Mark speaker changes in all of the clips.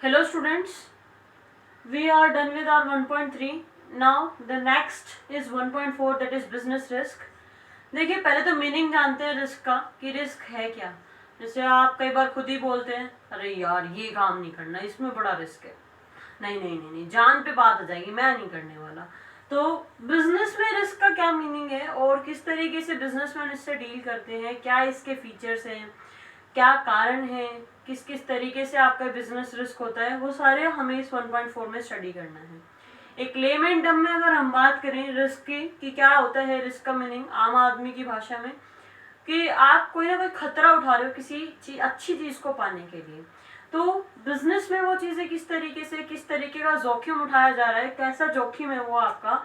Speaker 1: Hello students, we are done with our 1.3. Now the next is 1.4, that is business risk. देखिए पहले तो meaning जानते हैं risk का कि रिस्क है क्या। जैसे आप कई बार खुद ही बोलते हैं अरे यार ये काम नहीं करना, इसमें बड़ा रिस्क है, नहीं नहीं नहीं नहीं जान पे बात आ जाएगी, मैं नहीं करने वाला। तो बिजनेस में रिस्क का क्या मीनिंग है और किस तरीके से बिजनेसमैन इससे डील करते हैं, क्या इसके फीचर्स हैं, क्या कारण है, किस किस तरीके से आपका बिजनेस रिस्क होता है, वो सारे हमें इस 1.4 में स्टडी करना है। एक लेमन टर्म में अगर हम बात करें रिस्क की कि क्या होता है रिस्क का मीनिंग आम आदमी की भाषा में, कि आप कोई ना कोई खतरा उठा रहे हो किसी अच्छी चीज को पाने के लिए। तो बिजनेस में वो चीजें किस तरीके से, किस तरीके का जोखिम उठाया जा रहा है, कैसा जोखिम है वो आपका।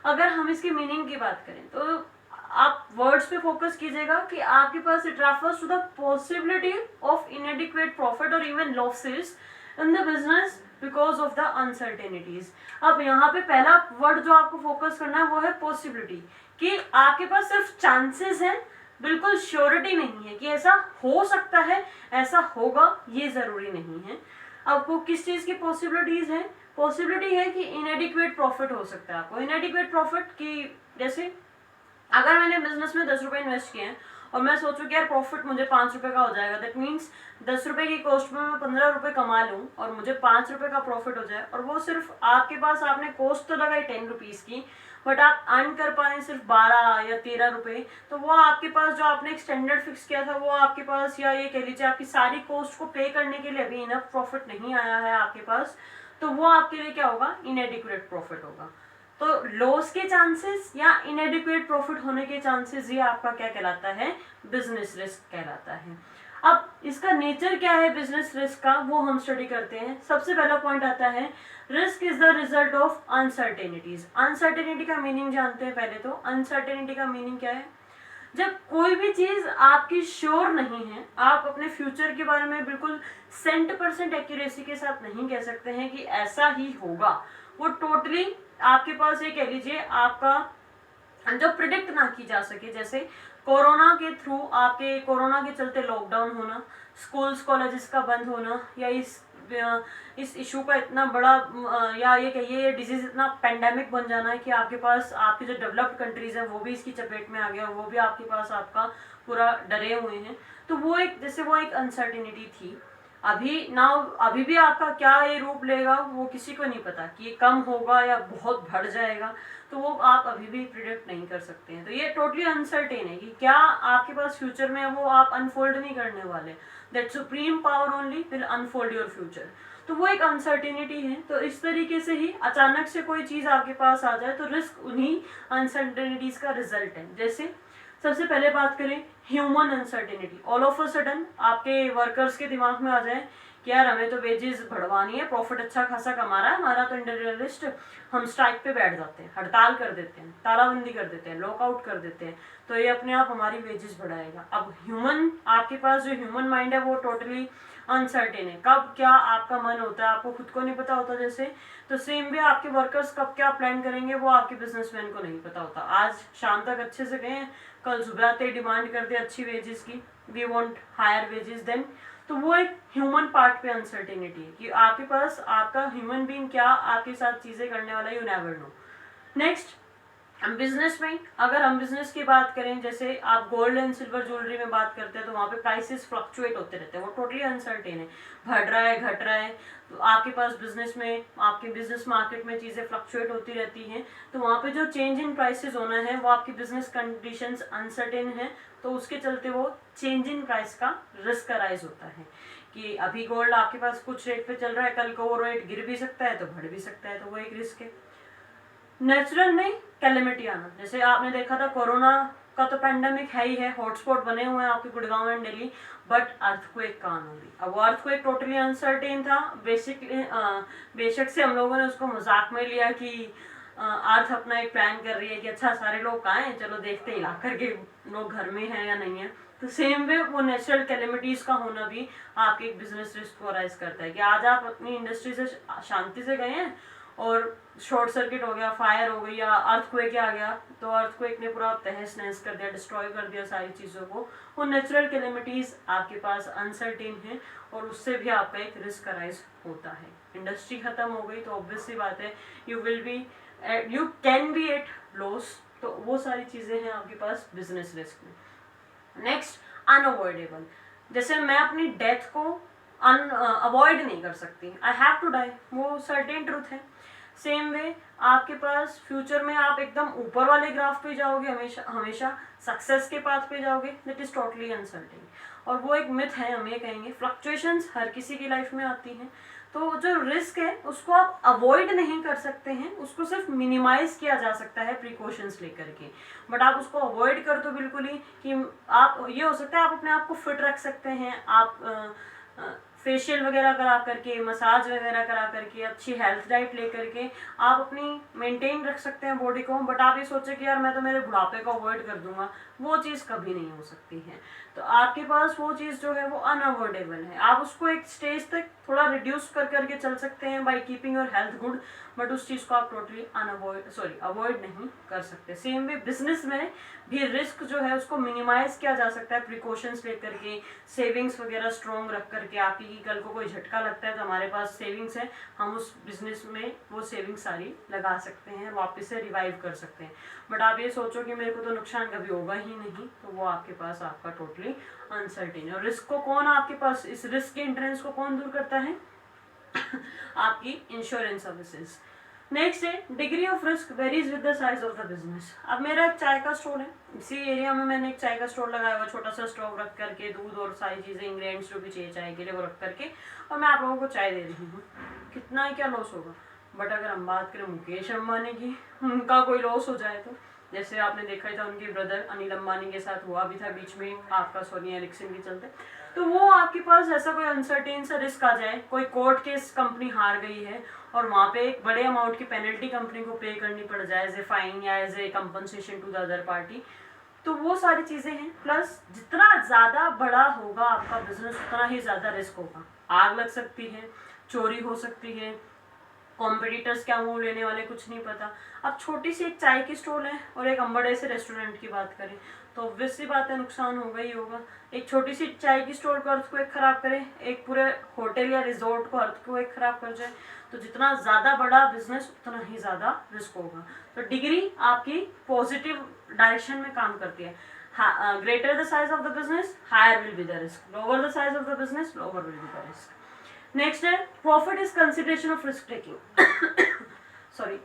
Speaker 1: अगर हम इसकी मीनिंग की बात करें तो आप वर्ड्स पे फोकस कीजिएगा कि आपके पास it refers to the possibility of inadequate profit और even losses in the business because of the uncertainties. अब यहाँ पे पहला वर्ड जो आपको फोकस करना है वो है पॉसिबिलिटी, कि आपके पास सिर्फ चांसेस हैं, बिल्कुल श्योरिटी नहीं है कि ऐसा हो सकता है, ऐसा होगा, ये जरूरी नहीं है। आपको किस चीज की पॉसिबिलिटीज है? पॉसिबिलिटी है कि इनएडिक्वेट प्रॉफिट हो सकता है आपको। इनएडिक्वेट प्रॉफिट की जैसे अगर मैंने बिजनेस में 10 रुपए इन्वेस्ट किए हैं और मैं सोचूं कि यार प्रॉफिट मुझे 5 रुपए का हो जाएगा, दैट मीन्स 10 रुपए की कॉस्ट में मैं 15 रुपए कमा लूं और मुझे 5 रुपए का प्रॉफिट हो जाए, और वो सिर्फ आपके पास, आपने कॉस्ट तो लगाई 10 रुपीज की बट आप अर्न कर पाए सिर्फ 12 या 13 रुपए, तो वो आपके पास जो आपने एक स्टैंडर्ड फिक्स किया था वो आपके पास, या ये कह लीजिए आपकी सारी कॉस्ट को पे करने के लिए अभी इनफ प्रॉफिट नहीं आया है आपके पास, तो वो आपके लिए क्या होगा? इनएडिक्वेट प्रॉफिट होगा। तो लॉस के चांसेस या इनएडिक्वेट प्रॉफिट होने के चांसेस, ये आपका क्या कहलाता है? बिजनेस रिस्क कहलाता है। अब इसका नेचर क्या है बिजनेस रिस्क का, वो हम स्टडी करते हैं। सबसे पहला पॉइंट आता है risk is the result of uncertainties. Uncertainty का मीनिंग जानते हैं पहले तो। अनसर्टेनिटी का मीनिंग क्या है? जब कोई भी चीज आपकी श्योर नहीं है, आप अपने फ्यूचर के बारे में बिल्कुल 100% एक्यूरेसी के साथ नहीं कह सकते हैं कि ऐसा ही होगा, वो टोटली आपके पास ये कह लीजिए आपका जो प्रिडिक्ट ना की जा सके। जैसे कोरोना के थ्रू, आपके कोरोना के चलते लॉकडाउन होना, स्कूल्स कॉलेजेस का बंद होना, या इस इशू का इतना बड़ा या ये कहिए ये डिजीज इतना पेंडेमिक बन जाना है कि आपके पास आपके जो डेवलप्ड कंट्रीज हैं वो भी इसकी चपेट में आ गया, वो भी आपके पास आपका पूरा डरे हुए हैं। तो वो एक, जैसे वो एक अनसर्टिनिटी थी। अभी भी आपका क्या ये रूप लेगा वो किसी को नहीं पता, कि ये कम होगा या बहुत बढ़ जाएगा, तो वो आप अभी भी प्रिडिक्ट नहीं कर सकते हैं। तो ये टोटली अनसर्टेन है कि क्या आपके पास फ्यूचर में वो आप अनफोल्ड नहीं करने वाले। That supreme power only will unfold your future. तो वो एक अनसर्टेनिटी है। तो इस तरीके से ही अचानक से कोई चीज आपके पास आ जाए तो रिस्क उन्हीं अनसर्टेनिटीज का रिजल्ट है। जैसे सबसे पहले बात करें human uncertainty. All of a sudden आपके वर्कर्स के दिमाग में आ जाए कि यार हमें तो वेजेस बढ़वानी है, प्रॉफिट अच्छा खासा कमा रहा है हमारा तो इंडस्ट्रियलिस्ट, हम स्ट्राइक पे बैठ जाते हैं, हड़ताल कर देते हैं, तालाबंदी कर देते हैं, लॉकआउट कर देते हैं, तो ये अपने आप हमारी वेजेस बढ़ाएगा। अब ह्यूमन, आपके पास जो ह्यूमन माइंड है वो टोटली अनसर्टेन है। कब क्या आपका मन होता है आपको खुद को नहीं पता होता। जैसे तो सेम वे आपके वर्कर्स कब क्या प्लान करेंगे वो आपके बिजनेसमैन को नहीं पता होता। आज शाम तक अच्छे से गए, कल सुबह आते डिमांड करते अच्छी वेजेस की, we want higher wages then. तो वो एक ह्यूमन पार्ट पे अनसर्टेनिटी है कि आपके पास आपका ह्यूमन बीइंग क्या आपके साथ चीजें करने वाला, यू नेवर नो। नेक्स्ट, हम बिजनेस में, अगर हम बिजनेस की बात करें, जैसे आप गोल्ड एंड सिल्वर ज्वेलरी में बात करते हैं तो वहाँ पे प्राइसेस फ्लक्चुएट होते रहते हैं, वो टोटली अनसर्टेन है, बढ़ रहा है घट रहा है। तो आपके पास बिजनेस में, आपके बिजनेस मार्केट में चीज़ें फ्लक्चुएट होती रहती हैं, तो वहाँ पे जो चेंज इन प्राइसेस होना है वो आपकी बिजनेस कंडीशंस अनसर्टेन है, तो उसके चलते वो चेंज इन प्राइस का रिस्क अराइज होता है कि अभी गोल्ड आपके पास कुछ रेट पे चल रहा है, कल को वो रेट गिर भी सकता है तो बढ़ भी सकता है, तो वो एक रिस्क है। नेचुरल में कैलेमिटी आना, जैसे आपने देखा था कोरोना का तो पैंडेमिक है ही है, हॉटस्पॉट बने हुए हैं आपके Gurgaon and Delhi, but earthquake कहाँ होगी। अब वो अर्थक्वेक टोटली अनसर्टेन था। बेशक से हम लोगों ने उसको मजाक में लिया कि अर्थ अपना एक प्लान कर रही है कि अच्छा सारे लोग कहाँ हैं, चलो देखते हैं इलाकर के लोग घर में हैं या नहीं है। तो सेम वे वो नेचुरल कैलेमिटीज का होना भी आपके एक बिजनेस रिस्क को राइज करता है कि आज आप अपनी इंडस्ट्री से शांति से गए हैं और शॉर्ट सर्किट हो गया, फायर हो गई या अर्थक्वेक आ गया, तो अर्थक्वेक ने पूरा तहस नहस कर दिया, डिस्ट्रॉय कर दिया सारी चीज़ों को। वो नेचुरल कैलेमिटीज़ आपके पास अनसर्टेन है और उससे भी आपका एक रिस्क अराइज होता है। इंडस्ट्री खत्म हो गई तो ऑब्वियस सी बात है you can be at loss, तो वो सारी चीज़ें हैं आपके पास बिजनेस रिस्क में। नेक्स्ट, अनअवॉइडेबल, जैसे मैं अपनी डेथ को अवॉइड नहीं कर सकती, आई हैव टू डाई, वो सर्टेन ट्रूथ है। सेम वे आपके पास फ्यूचर में आप एकदम ऊपर वाले ग्राफ पे जाओगे, हमेशा हमेशा सक्सेस के पाथ पे जाओगे, दैट इज टोटली अनसर्टेन। और वो एक मिथ है, हम ये कहेंगे फ्लक्चुएशंस हर किसी की लाइफ में आती हैं, तो जो रिस्क है उसको आप अवॉइड नहीं कर सकते हैं, उसको सिर्फ मिनिमाइज किया जा सकता है प्रिकॉशंस लेकर के। बट आप उसको अवॉइड कर दो बिल्कुल ही, कि आप ये हो सकता है आप अपने आप को फिट रख सकते हैं, आप फेशियल वगैरह करा करके, मसाज वगैरह करा करके, अच्छी हेल्थ डाइट लेकर के आप अपनी मेंटेन रख सकते हैं बॉडी को। बट आप ये सोचे कि यार मैं तो मेरे बुढ़ापे को अवॉइड कर दूंगा, वो चीज़ कभी नहीं हो सकती है। तो आपके पास वो चीज़ जो है वो अनअवॉइडेबल है, आप उसको एक स्टेज तक थोड़ा रिड्यूस कर करके चल सकते हैं by keeping your health good, but उस चीज़ को आप टोटली अवॉइड नहीं कर सकते। सेम वे बिजनेस में भी रिस्क जो है उसको मिनिमाइज किया जा सकता है प्रिकॉशंस लेकर के, सेविंग्स वगैरह स्ट्रॉन्ग रख करके। आपकी की कल को कोई झटका लगता है तो हमारे पास सेविंग्स है, हम उस बिजनेस में वो सेविंग्स सारी लगा सकते हैं, वापस से रिवाइव कर सकते हैं। बट आप ये सोचो कि मेरे को तो नुकसान कभी होगा ही नहीं, तो वो आपके पास आपका टोटली अनसर्टेन है। और रिस्क को कौन आपके पास, इस रिस्क के इंटरेंस को कौन दूर करता है आपकी इंश्योरेंस सर्विसेज। नेक्स्ट है degree of risk varies with the size of the business. अब मेरा एक चाय का स्टोर है, इसी एरिया में मैंने एक चाय का स्टोर लगाया हुआ, छोटा सा स्टोव रख करके, दूध और सारी चीज़ें इंग्रेडिएंट्स जो भी चाहिए चाय के लिए वो रख करके, और मैं आप लोगों को चाय दे रही हूँ। कितना ही क्या लॉस होगा। बट अगर हम बात करें मुकेश अंबानी की, उनका कोई लॉस हो जाए तो, जैसे आपने देखा ही था उनके ब्रदर अनिल अंबानी के साथ हुआ भी था बीच में आपका सोनी एरिक्सन के चलते, तो वो आपके पास ऐसा कोई अनसर्टेन सा रिस्क आ जाए, कोई कोर्ट केस कंपनी हार गई है और वहाँ पे एक बड़े अमाउंट की पेनल्टी कंपनी को पे करनी पड़ जाए एज ए फाइन या as a compensation to the other party, तो वो सारी चीज़ें हैं। प्लस जितना ज़्यादा बड़ा होगा आपका बिजनेस उतना ही ज़्यादा रिस्क होगा। आग लग सकती है, चोरी हो सकती है, कॉम्पिटिटर्स क्या मुंह लेने वाले कुछ नहीं पता। अब छोटी सी एक चाय की स्टॉल है और एक बड़े से रेस्टोरेंट की बात करें तो ऑब्वियस सी बात है नुकसान होगा ही होगा। एक छोटी सी चाय की स्टॉल को अर्थ को एक खराब करे, एक पूरे होटल या रिजॉर्ट को अर्थ को एक खराब कर जाए, तो जितना ज़्यादा बड़ा बिजनेस उतना ही ज़्यादा रिस्क होगा। तो डिग्री आपकी पॉजिटिव डायरेक्शन में काम करती है। Greater the size of the business higher will be the risk, lower the size of the business lower will be the risk. Next है profit is consideration of risk taking. Sorry,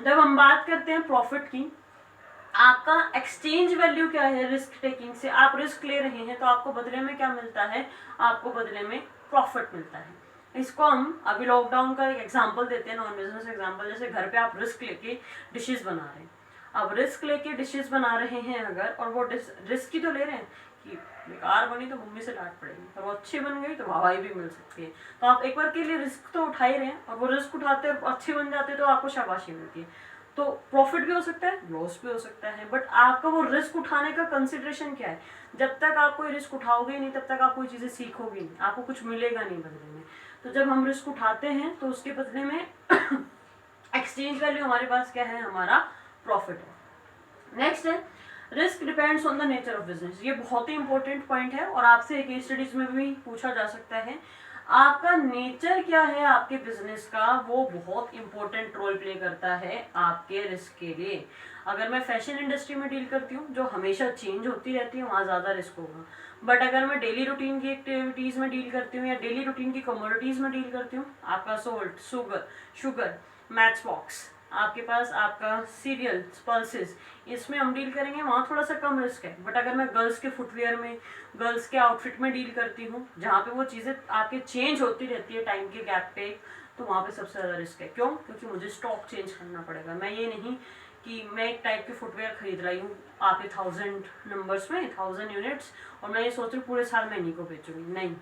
Speaker 1: जब हम बात करते हैं प्रॉफिट की, आपका exchange value क्या है रिस्क टेकिंग से। आप रिस्क ले रहे हैं तो आपको बदले में क्या मिलता है, आपको बदले में प्रॉफिट मिलता है। इसको हम अभी लॉकडाउन का एक एग्जांपल देते हैं, नॉन बिजनेस एग्जांपल। जैसे घर पे आप रिस्क लेके डिशेस बना रहे हैं, अब रिस्क लेके डिशेस बना रहे हैं अगर, और वो रिस्क ही तो ले रहे हैं कि बेकार बनी तो मम्मी से डांट पड़ेगी, और वो अच्छी बन गई तो वाहवाही भी मिल सकती है। तो आप एक बार के लिए रिस्क तो उठा ही रहे हैं, और वो रिस्क उठाते और अच्छी बन जाते तो आपको शाबाशी मिलती है। तो प्रॉफिट भी हो सकता है, लॉस भी हो सकता है, बट आपका वो रिस्क उठाने का कंसिडरेशन क्या है। जब तक आप कोई रिस्क उठाओगे नहीं तब तक आप कोई चीज़ें सीखोगे नहीं, आपको कुछ मिलेगा नहीं बदले में। तो जब हम रिस्क उठाते हैं तो उसके बदले में एक्सचेंज वैल्यू हमारे पास क्या है, हमारा प्रॉफिट है। नेक्स्ट है risk depends on the nature of business. ये बहुत ही इंपॉर्टेंट पॉइंट है और आपसे केस स्टडीज में भी पूछा जा सकता है। आपका नेचर क्या है आपके बिजनेस का, वो बहुत इंपॉर्टेंट रोल प्ले करता है आपके रिस्क के लिए। अगर मैं फैशन इंडस्ट्री में डील करती हूँ जो हमेशा चेंज होती रहती है, वहाँ ज़्यादा रिस्क होगा। बट अगर मैं डेली रूटीन की एक्टिविटीज़ में डील करती हूँ या डेली रूटीन की कमोडिटीज़ में डील करती हूँ, आपका सोल्ट, शुगर, मैच बॉक्स, आपके पास आपका सीरियल, पल्सेस, इसमें हम डील करेंगे, वहाँ थोड़ा सा कम रिस्क है। बट अगर मैं गर्ल्स के फुटवेयर में, गर्ल्स के आउटफिट में डील करती हूँ जहाँ पे वो चीज़ें आपके चेंज होती रहती है टाइम के गैप पे, तो वहाँ पे सबसे ज़्यादा रिस्क है। क्यों? क्योंकि मुझे स्टॉक चेंज करना पड़ेगा। मैं ये नहीं कि मैं एक टाइप के फुटवेयर खरीद रही हूँ आपके 1000 नंबर्स में, 1000 यूनिट्स, और मैं ये सोच रही हूँ पूरे साल मैं इन्हीं को बेचूंगी, नहीं।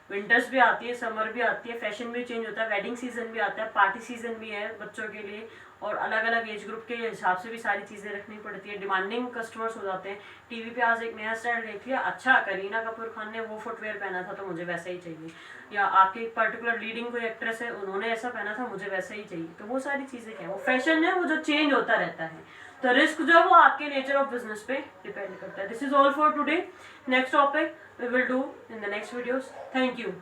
Speaker 1: विंटर्स भी आती है, समर भी आती है, फैशन भी चेंज होता है, वेडिंग सीजन भी आता है, पार्टी सीजन भी है बच्चों के लिए, और अलग अलग एज ग्रुप के हिसाब से भी सारी चीज़ें रखनी पड़ती है। डिमांडिंग कस्टमर्स हो जाते हैं। टीवी पे आज एक नया स्टाइल देख लिया, अच्छा करीना कपूर खान ने वो फुटवेयर पहना था तो मुझे वैसा ही चाहिए, या आपकी पर्टिकुलर लीडिंग कोई एक्ट्रेस है उन्होंने ऐसा पहना था मुझे वैसा ही चाहिए। तो वो सारी चीज़ें क्या है, वो फैशन है, वो जो चेंज होता रहता है। तो रिस्क जो है वो आपके नेचर ऑफ बिजनेस पे डिपेंड करता है। This is all for today. Next topic we will do in the next videos. Thank you.